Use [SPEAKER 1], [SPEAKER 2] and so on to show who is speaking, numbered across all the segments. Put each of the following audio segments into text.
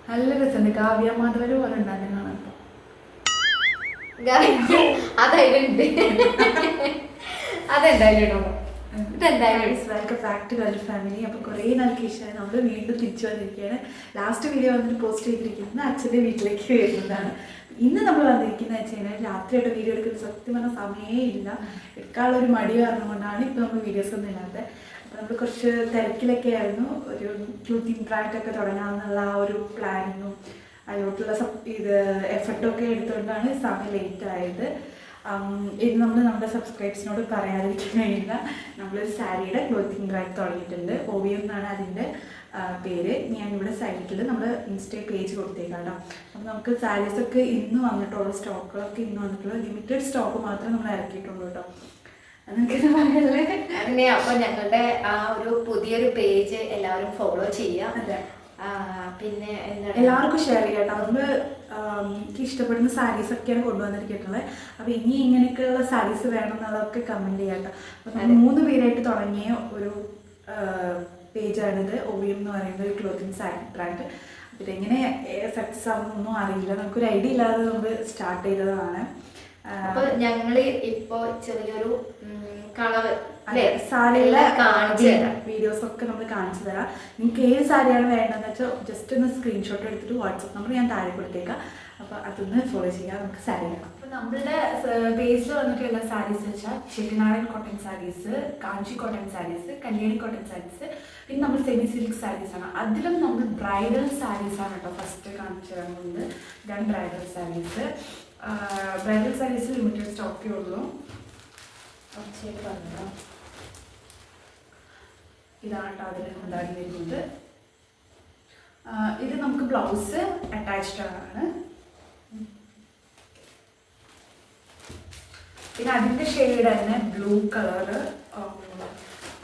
[SPEAKER 1] നല്ല രസമുണ്ട്. കാവ്യ മാധവര് പോലെ ഉണ്ടാകും കാണാൻ.
[SPEAKER 2] അതതിലുണ്ട്. അതെന്തായാലും
[SPEAKER 1] welcome back to Gulf family. അപ്പോൾ കുറേ നാൾക്ക് ശേഷം നമ്മൾ വീണ്ടും തിരിച്ചു വന്നിരിക്കുകയാണ്. ലാസ്റ്റ് വീഡിയോ വന്നിട്ട് പോസ്റ്റ് ചെയ്തിരിക്കുന്നത് അച്ഛൻ്റെ വീട്ടിലേക്ക് വരുന്നതാണ്. ഇന്ന് നമ്മൾ വന്നിരിക്കുന്നത് വെച്ച് കഴിഞ്ഞാൽ രാത്രിയായിട്ട് വീഡിയോ എടുക്കുന്ന സത്യം പറഞ്ഞ സമയമേ ഇല്ല. എടുക്കാനുള്ള ഒരു മടി കാരണം കൊണ്ടാണ് ഇപ്പോൾ നമ്മൾ വീഡിയോസ് ഒന്നും ഇല്ലാത്തത്. അപ്പോൾ നമ്മൾ കുറച്ച് തിരക്കിലൊക്കെ ആയിരുന്നു. ഒരു ക്ലൂത്തിങ് ബ്രാൻഡ് ഒക്കെ തുടങ്ങാമെന്നുള്ള ആ ഒരു പ്ലാനിങ്ങും അതിലോട്ടുള്ള എഫർട്ടൊക്കെ എടുത്തുകൊണ്ടാണ് സമയം ലേറ്റ് ആയത്. ഇത് നമ്മൾ നമ്മുടെ സബ്സ്ക്രൈബേഴ്സിനോട് പറയാതിരിക്കാൻ കഴിയില്ല. നമ്മളൊരു സാരിയുടെ ക്ലോത്തിങ് ബ്രാൻഡ് തുടങ്ങിയിട്ടുണ്ട്. OVM എന്നാണ് അതിൻ്റെ പേര്. ഞാനിവിടെ സൈറ്റിൽ നമ്മൾ ഇൻസ്റ്റ പേജ് കൊടുത്തേക്കാം കേട്ടോ. അപ്പോൾ നമുക്ക് സാരീസൊക്കെ ഇന്ന് വന്നിട്ടുള്ളൂ. സ്റ്റോക്കുകളൊക്കെ ഇന്ന് വന്നിട്ടുള്ളൂ. ലിമിറ്റഡ് സ്റ്റോക്ക് മാത്രമേ നമ്മൾ ഇറക്കിയിട്ടുള്ളൂ കേട്ടോ.
[SPEAKER 2] അങ്ങനെ അപ്പൊ ഞങ്ങളുടെ ആ ഒരു പുതിയൊരു പേജ് എല്ലാവരും ഫോളോ ചെയ്യാം.
[SPEAKER 1] അതെ,
[SPEAKER 2] പിന്നെ
[SPEAKER 1] എല്ലാവർക്കും ഷെയർ ചെയ്യാം കേട്ടോ. നമ്മൾ എനിക്ക് ഇഷ്ടപ്പെടുന്ന സാരീസൊക്കെയാണ് കൊണ്ടുവന്നിരിക്കുന്നത്. അപ്പോൾ ഇനി ഇങ്ങനെയൊക്കെയുള്ള സാരീസ് വേണം എന്നുള്ളതൊക്കെ കമൻറ്റ് ചെയ്യാം കേട്ടോ. അപ്പോൾ 3 പേരായിട്ട് തുടങ്ങിയ ഒരു പേജാണിത്. OVM എന്ന് പറയുന്ന ഒരു ക്ലോത്തിങ് സാരി ബ്രാൻഡ്. അപ്പോൾ ഇതെങ്ങനെ സക്സസ് ആവുന്നൊന്നും അറിയില്ല. നമുക്കൊരു ഐഡിയ ഇല്ലാതെ നമ്മൾ സ്റ്റാർട്ട് ചെയ്തതാണ്.
[SPEAKER 2] അപ്പോൾ ഞങ്ങൾ ഇപ്പോൾ ചെറിയൊരു കളവ്
[SPEAKER 1] സാരിയുടെ വീഡിയോസ് ഒക്കെ നമ്മൾ കാണിച്ചു തരാം. നിങ്ങൾക്ക് ഏത് സാരിയാണ് വേണ്ടതെന്ന് വെച്ചാൽ ജസ്റ്റ് ഒന്ന് സ്ക്രീൻഷോട്ട് എടുത്തിട്ട് വാട്സപ്പ് നമ്പർ ഞാൻ താഴെ കൊടുത്തേക്കാം. അപ്പോൾ അതൊന്ന് ഫോളോ ചെയ്യാം. നമുക്ക് സാരി കാണാം. അപ്പോൾ നമ്മളുടെ പേജിൽ വന്നിട്ടുള്ള സാരീസ് വെച്ചാൽ ചെട്ടിനാടൻ കോട്ടൺ സാരീസ്, കാഞ്ചി കോട്ടൺ സാരീസ്, കല്യാണി കോട്ടൺ സാരീസ്, പിന്നെ നമ്മൾ സെമി സിൽക്ക് സാരീസാണ്. അതിലും നമ്മൾ ബ്രൈഡൽ സാരീസാണ് കേട്ടോ ഫസ്റ്റ് കാണിച്ചു തരുന്നത്. ഇതാണ് bridal sarees. Bridal sarees limited സ്റ്റോക്കേ ഉള്ളൂ. ഇതാണ് കേട്ടോ അതിൽ ഉണ്ടാക്കി വരുന്നത്. ഇത് നമുക്ക് ബ്ലൗസ് അറ്റാച്ച്ഡ് ആണ്. പിന്നെ അതിൻ്റെ ഷെയ്ഡ് തന്നെ blue colour,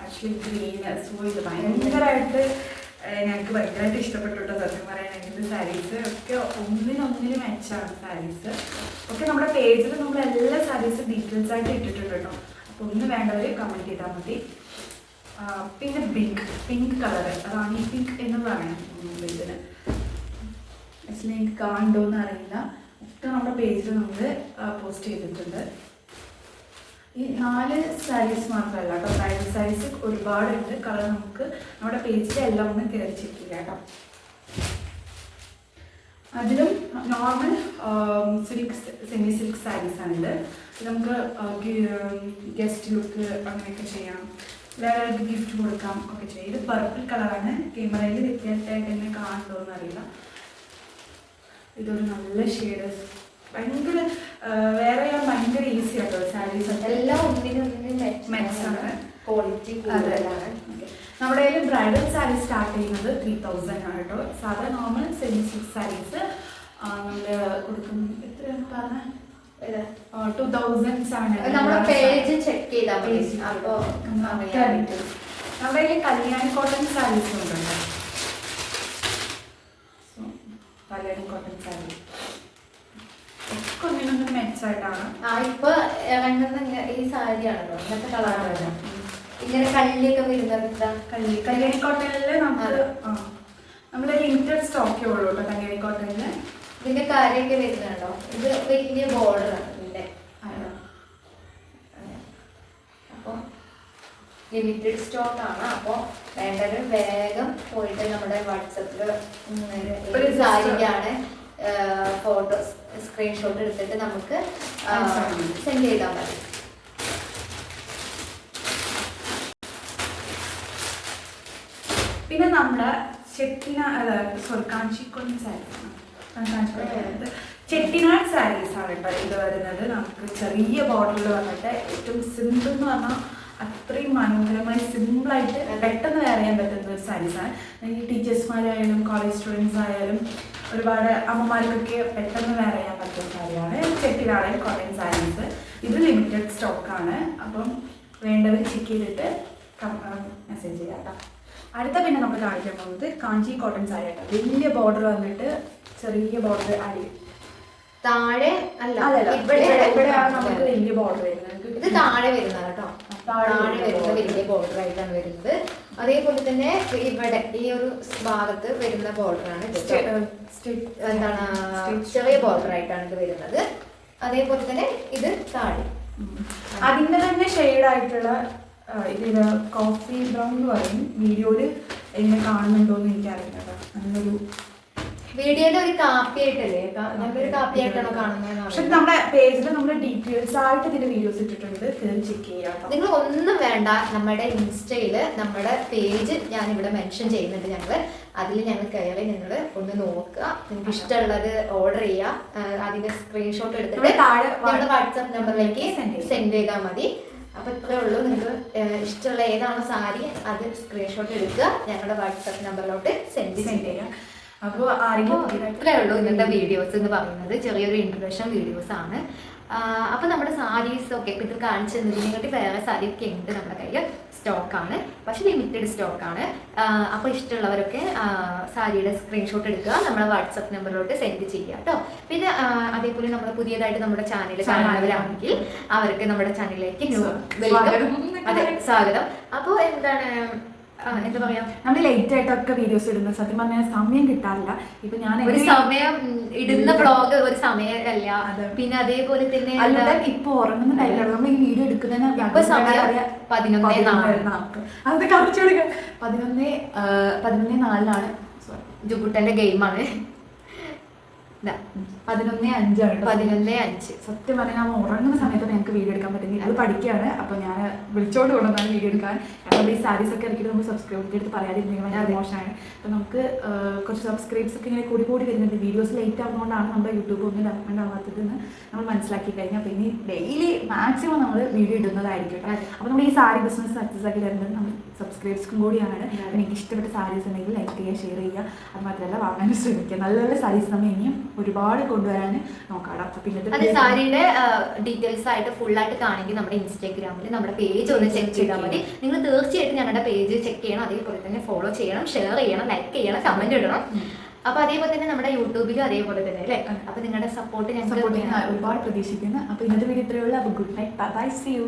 [SPEAKER 1] actually green. So ഇത് ഭയങ്കരമായിട്ട് ഞങ്ങൾക്ക് ഭയങ്കരമായിട്ട് ഇഷ്ടപ്പെട്ടിട്ടോ സത്യം പറയാനായിട്ട്. സാരീസ് ഒക്കെ ഒന്നിനൊന്നിന് മെച്ചാണ് സാരീസ് ഒക്കെ. നമ്മുടെ പേജിൽ നമ്മൾ എല്ലാ സാരീസും ഡീറ്റെയിൽസ് ആയിട്ട് ഇട്ടിട്ടുണ്ട് കേട്ടോ. അപ്പോൾ ഒന്ന് വേണ്ടവർ കമൻറ്റ് ചെയ്താൽ മതി. പിന്നെ പിങ്ക് കളറ്, അതാണ് ഈ പിങ്ക് എന്ന് പറയുന്നത്. ഇതിന് ആക്ച്വലി എനിക്ക് കാണുന്നുണ്ടോയെന്ന് അറിയില്ല. ഒക്കെ നമ്മുടെ പേജിൽ നമ്മൾ പോസ്റ്റ് ചെയ്തിട്ടുണ്ട്. ഈ 4 സാരീസ് മാത്രമല്ല കേട്ടോ, ബ്രൈഡൽ സാരീസ് ഒരുപാടുണ്ട്. കളർ നമുക്ക് നമ്മുടെ പേജിൽ എല്ലാം ഒന്ന് കയറി ചെക്ക് ചെയ്യാം കേട്ടോ. അതിലും നോർമൽ സിൽക്ക് സെമി സിൽക്ക് സാരീസാണിത്. നമുക്ക് ഗസ്റ്റ് ലുക്ക് അങ്ങനെയൊക്കെ ചെയ്യാം, വേറെ ഗിഫ്റ്റ് കൊടുക്കാം ഒക്കെ ചെയ്യാം. ഇത് പർപ്പിൾ കളറാണ്. ക്യാമറയിൽ വ്യത്യാസമായിട്ട് എന്നെ കാണുന്നുണ്ടോയെന്ന് അറിയില്ല. ഇതൊരു നല്ല ഷെയ്ഡ്, ഭയങ്കര വേറെ ഭയങ്കര ഈസി ആട്ടോ സാരീസ്.
[SPEAKER 2] എല്ലാം ഒന്നിനൊന്നിനും
[SPEAKER 1] മെച്ചാണ്,
[SPEAKER 2] ക്വാളിറ്റി കൂടുതലാണ്.
[SPEAKER 1] നമ്മുടെ കയ്യിൽ ബ്രൈഡൽ സാരി സ്റ്റാർട്ട് ചെയ്യുന്നത് 3000 ആണ് കേട്ടോ. സാധാ നോർമൽ സെമി സിൽക്ക് സാരീസ് നമ്മൾ കൊടുക്കും. എത്രയാണ് പറഞ്ഞത്? 2700.
[SPEAKER 2] നമ്മുടെ പേജ് ചെക്ക് ചെയ്താൽ മതി. അപ്പോൾ
[SPEAKER 1] നമ്മുടെ കയ്യിൽ കല്യാണി കോട്ടൺ സാരീസും ഉണ്ടല്ലോ. കല്യാണി കോട്ടൺ സാരി ഒക്കെ ഒന്നിനൊന്നും മെച്ചായിട്ടാണ്.
[SPEAKER 2] ഇപ്പൊ ഇറങ്ങുന്ന ഈ സാരിയാണല്ലോ, ഇങ്ങനത്തെ കളറാണ്. ഇങ്ങനെ കള്ളിയൊക്കെ വരുന്നത്
[SPEAKER 1] കല്യാണി കോട്ടണിൽ നമ്മള് ലിമിറ്റഡ് സ്റ്റോക്കേ ഉള്ളൂ കേട്ടോ കല്യാണി കോട്ടണില്.
[SPEAKER 2] ഇതിന്റെ കാര്യമൊക്കെ വരുന്നുണ്ടോ? ഇത് വലിയ ബോർഡറാണ് ഇതിന്റെ. അപ്പോൾ ലിമിറ്റഡ് സ്റ്റോക്ക് ആണ്. അപ്പോൾ വേണ്ടവർ വേഗം പോയിട്ട് നമ്മുടെ വാട്സപ്പിൽ ഒരു സാരിക്കാണ് ഫോട്ടോ സ്ക്രീൻഷോട്ട് എടുത്തിട്ട് നമുക്ക് സെൻഡ് ചെയ്താൽ മതി.
[SPEAKER 1] പിന്നെ നമ്മുടെ കാഞ്ചിക്കോട്ടൺ സാരീസ്, ചെട്ടിനാട് സാരീസ് ആണ് കേട്ടോ ഇത് വരുന്നത്. നമുക്ക് ചെറിയ ബോർഡറിൽ വന്നിട്ട് ഏറ്റവും സിമ്പിൾ എന്ന് പറഞ്ഞാൽ അത്രയും മനോഹരമായി സിമ്പിളായിട്ട് പെട്ടെന്ന് വെയർ ചെയ്യാൻ പറ്റുന്ന ഒരു സാരീസാണ്. ഈ ടീച്ചേഴ്സ്മാരായാലും കോളേജ് സ്റ്റുഡൻസ് ആയാലും ഒരുപാട് അമ്മമാർക്കൊക്കെ പെട്ടെന്ന് വെയർ ചെയ്യാൻ പറ്റുന്ന സാരിയാണ് ചെട്ടിനാടൻ കോട്ടൺ സാരീസ്. ഇത് ലിമിറ്റഡ് സ്റ്റോക്കാണ്. അപ്പം വേണ്ടവർ ചെക്ക് ചെയ്തിട്ട് മെസ്സേജ് ചെയ്യാം കേട്ടോ. അടുത്ത പിന്നെ നമ്മൾ കാണിക്കാൻ പോകുന്നത് കാഞ്ചി കോട്ടൺ സാരി കേട്ടോ. വലിയ ബോർഡർ വന്നിട്ട് ചെറിയ ബോർഡർ അടി
[SPEAKER 2] താഴെ അല്ല,
[SPEAKER 1] ഇവിടെയാണ് നമുക്ക് വലിയ ബോർഡർ വരുന്നത്.
[SPEAKER 2] ഇത് താഴെ വരുന്നത് കേട്ടോ. താഴെ വരുന്ന വലിയ ബോർഡർ ആയിട്ടാണ് വരുന്നത്. അതേപോലെ തന്നെ ഇവിടെ ഈ ഒരു ഭാഗത്ത് വരുന്ന ബോർഡറാണ് എന്താണ് ചെറിയ ബോർഡർ ആയിട്ടാണ് ഇത് വരുന്നത്. അതേപോലെ തന്നെ ഇത് താഴെ
[SPEAKER 1] അതിന്റെ തന്നെ ഷെയ്ഡ് ആയിട്ടുള്ള ഇതിന് കോഫി ബ്രൗൺ എന്ന് പറയും. വീഡിയോയില് എങ്ങനെ കാണുന്നുണ്ടോ എന്ന് എനിക്കറിയില്ല. അങ്ങനൊരു
[SPEAKER 2] വീഡിയോയിൽ ഒരു കാപ്പി ആയിട്ടല്ലേ, നല്ലൊരു കാപ്പി ആയിട്ടാണോ കാണുന്നത്?
[SPEAKER 1] പക്ഷെ നമ്മുടെ പേജിൽ നമ്മൾ ഡീറ്റെയിൽസ് ആയിട്ട് ഇതിന്റെ വീഡിയോസ് ഇട്ടിട്ടുണ്ട്, കയറി ചെക്ക് ചെയ്യാം.
[SPEAKER 2] നിങ്ങൾ ഒന്നും വേണ്ട, നമ്മുടെ ഇൻസ്റ്റയില് നമ്മുടെ പേജ് ഞാൻ ഇവിടെ മെൻഷൻ ചെയ്യുന്നുണ്ട്. അതിൽ ഞങ്ങൾ കയറി നിങ്ങൾ ഒന്ന് നോക്കുക. നിങ്ങൾക്ക് ഇഷ്ടമുള്ളത് ഓർഡർ ചെയ്യുക. അതിന്റെ സ്ക്രീൻഷോട്ട് എടുത്തിട്ട് ഞങ്ങളുടെ വാട്സാപ്പ് നമ്പറിലേക്ക് സെൻഡ് ചെയ്താൽ മതി. അപ്പൊ ഇത്രേ ഉള്ളൂ. നിങ്ങൾക്ക് ഇഷ്ടമുള്ള ഏതാണോ സാരി അത് സ്ക്രീൻഷോട്ട് എടുക്കുക, ഞങ്ങളുടെ വാട്സാപ്പ് നമ്പറിലോട്ട് സെൻഡ് ചെയ്യുക.
[SPEAKER 1] അപ്പോൾ
[SPEAKER 2] ഇത്രേ ഉള്ളൂ ഇന്നത്തെ വീഡിയോസ് എന്ന് പറയുന്നത്. ചെറിയൊരു ഇൻട്രൊഡക്ഷൻ വീഡിയോസ് ആണ്. അപ്പോൾ നമ്മുടെ സാരീസ് ഒക്കെ ഇപ്പം ഇത് കാണിച്ചു തന്നിട്ട് വേറെ സാരിയൊക്കെ ഉണ്ട് നമ്മുടെ കയ്യിൽ, സ്റ്റോക്കാണ്, പക്ഷെ ലിമിറ്റഡ് സ്റ്റോക്കാണ്. അപ്പോൾ ഇഷ്ടമുള്ളവരൊക്കെ സാരിയുടെ സ്ക്രീൻഷോട്ട് എടുക്കുക, നമ്മുടെ വാട്സപ്പ് നമ്പറിലോട്ട് സെൻഡ് ചെയ്യുക കേട്ടോ. പിന്നെ അതേപോലെ നമ്മൾ പുതിയതായിട്ട് നമ്മുടെ ചാനൽ കാണുന്നവരാണെങ്കിൽ അവർക്ക് നമ്മുടെ ചാനലിലേക്ക് അതെ സ്വാഗതം. അപ്പോൾ എന്താണ് എന്താ പറയാ, നമ്മൾ ലേറ്റ് ആയിട്ടൊക്കെ വീഡിയോസ് ഇടുന്നത് സത്യം പറഞ്ഞാൽ സമയം കിട്ടാറില്ല. ഇപ്പൊ ഞാൻ ഒരു സമയം ഇടുന്ന വ്ളോഗ് ഒരു സമയമല്ല. പിന്നെ അതേപോലെ തന്നെ ഇപ്പൊ ഉറങ്ങുന്ന ടൈമിലാണ് നമ്മൾ ഈ വീഡിയോ എടുക്കുന്നതിന് 11:04 ജുബുട്ടന്റെ ഗെയിമാണ്. 11:05 11:05.
[SPEAKER 1] സത്യം പറഞ്ഞാൽ ഞാൻ ഉറങ്ങുന്ന സമയത്ത് ഞങ്ങൾക്ക് വീഡിയോ എടുക്കാൻ പറ്റുന്നില്ല. അത് പഠിക്കുകയാണ്. അപ്പോൾ ഞാൻ വിളിച്ചോണ്ട് കൊണ്ടുവന്നാണ് വീഡിയോ എടുക്കാൻ. കാരണം ഈ സാരീസ് ഒക്കെ ഇറക്കിയിട്ട് നമുക്ക് സബ്സ്ക്രൈബ് എടുത്ത് പറയാതിരുന്നെങ്കിൽ ഭയങ്കര മോശമാണ്. അപ്പോൾ നമുക്ക് കുറച്ച് സബ്സ്ക്രൈബ്സ് ഒക്കെ ഇങ്ങനെ കൂടി വരുന്നുണ്ട്. വീഡിയോസ് ലേറ്റ് ആകുന്നതുകൊണ്ടാണ് നമ്മുടെ യൂട്യൂബ് ഒന്നും ഡെവലപ്മെന്റ് ആവാത്തതെന്ന് നമ്മൾ മനസ്സിലാക്കി കഴിഞ്ഞാൽ അപ്പോൾ ഇനി ഡെയിലി മാക്സിമം നമ്മൾ വീഡിയോ ഇടുന്നതായിരിക്കും. അപ്പോൾ നമ്മൾ ഈ സാരി ബിസിനസ് സക്സസ് ആക്കി തരുന്നത് നമ്മൾ സബ്സ്ക്രൈബ്സും കൂടിയാണ്. അപ്പോൾ എനിക്ക് ഇഷ്ടപ്പെട്ട സാരീസ് ഉണ്ടെങ്കിൽ ലൈക്ക് ചെയ്യുക, ഷെയർ ചെയ്യുക. അത് മാത്രമല്ല വാങ്ങാനും ശ്രമിക്കുക. നല്ല നല്ല സാരീസ് നമ്മൾ ഇനിയും ഒരുപാട് കൊണ്ടുവരാൻ നോക്കാം.
[SPEAKER 2] പിന്നെ സാരിയുടെ ഡീറ്റെയിൽസ് ആയിട്ട് ഫുൾ ആയിട്ട് കാണിക്കും നമ്മുടെ ഇൻസ്റ്റാഗ്രാമിൽ നമ്മുടെ പേജ് ഒന്ന് ചെക്ക് ചെയ്താൽ മതി. നിങ്ങൾ തീർച്ചയായിട്ടും ഞങ്ങളുടെ പേജ് ചെക്ക് ചെയ്യണം. അതേപോലെ തന്നെ ഫോളോ ചെയ്യണം, ഷെയർ ചെയ്യണം, ലൈക്ക് ചെയ്യണം, കമന്റ് ഇടണം. അപ്പൊ അതേപോലെ തന്നെ നമ്മുടെ യൂട്യൂബിലും അതേപോലെ തന്നെ അല്ലേ. അപ്പൊ നിങ്ങളുടെ സപ്പോർട്ട് ഞങ്ങൾ
[SPEAKER 1] ഒരുപാട് പ്രതീക്ഷിക്കുന്നു. അപ്പൊ ഇന്നത്തെ വീഡിയോ ഇത്രയേ ഉള്ളൂ. അപ്പൊ good night, bye, see U.